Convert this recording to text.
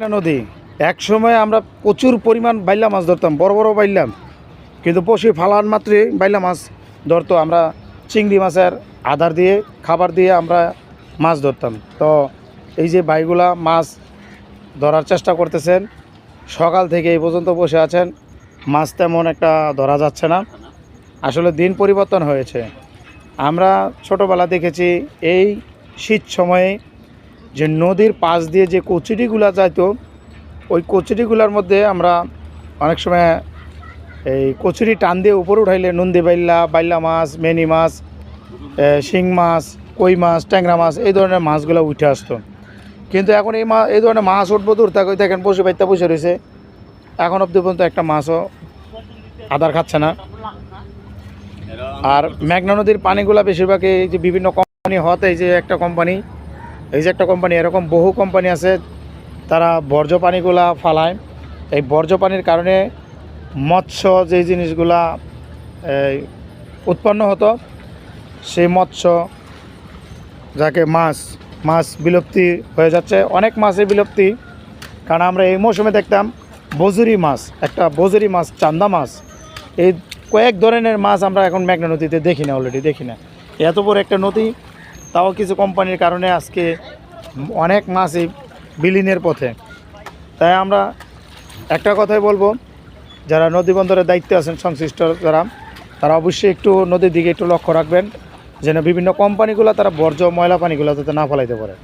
নদী এক সময় আমরা প্রচুর পরিমাণ বাইলা মাছ ধরতাম, বড় বড় বাইলাম, কিন্তু বসে ফালান মাত্রই বাইলা মাছ ধরতো। আমরা চিংড়ি মাছের আধার দিয়ে খাবার দিয়ে আমরা মাছ ধরতাম। তো এই যে ভাইগুলা মাছ ধরার চেষ্টা করতেছেন, সকাল থেকে এই পর্যন্ত বসে আছেন, মাছ তেমন একটা ধরা যাচ্ছে না। আসলে দিন পরিবর্তন হয়েছে। আমরা ছোটোবেলা দেখেছি এই শীত সময়ে যে নদীর পাশ দিয়ে যে কচুরিগুলা যাইতো, ওই কচুরিগুলার মধ্যে আমরা অনেক সময় এই কচুরি টান দিয়ে উপরে উঠাইলে নন্দী বাইলা মাছ, মেনি মাছ, শিং মাছ, কই মাছ, ট্যাংরা মাছ, এই ধরনের মাছগুলো উঠে আসতো। কিন্তু এখন এই ধরনের মাছ উঠবো দূর থাকে, দেখেন বসে বাইতে বসে রয়েছে, এখন অব্দি পর্যন্ত একটা মাছও আদার খাচ্ছে না। আর মেঘনা নদীর পানিগুলা বেশিরভাগ এই যে বিভিন্ন কোম্পানি হতে, এই যে একটা কোম্পানি এরকম বহু কোম্পানি আছে, তারা বর্জ্য পানিগুলা ফালায়। এই বর্জ্য পানির কারণে মৎস্য যে জিনিসগুলা উৎপন্ন হতো, সেই মৎস্য যাকে মাছ বিলুপ্তি হয়ে যাচ্ছে। অনেক মাছের বিলুপ্তি, কারণ আমরা এই মৌসুমে দেখতাম বজুরি মাছ, চান্দা মাছ, এই কয়েক ধরনের মাছ আমরা এখন মেঘনা নদীতে দেখি না। এত বড় একটা নদী, তাও কিছু কোম্পানির কারণে আজকে অনেক মাছই বিলীনের পথে। তাই আমরা একটা কথাই বলবো, যারা নদী বন্দরের দায়িত্বে আছেন সংশ্লিষ্ট তারা অবশ্যই একটু নদীর দিকে একটু লক্ষ্য রাখবেন, যেন বিভিন্ন কোম্পানিগুলো তারা বর্জ্য ময়লা পানিগুলো যাতে না ফেলাইতে পারে।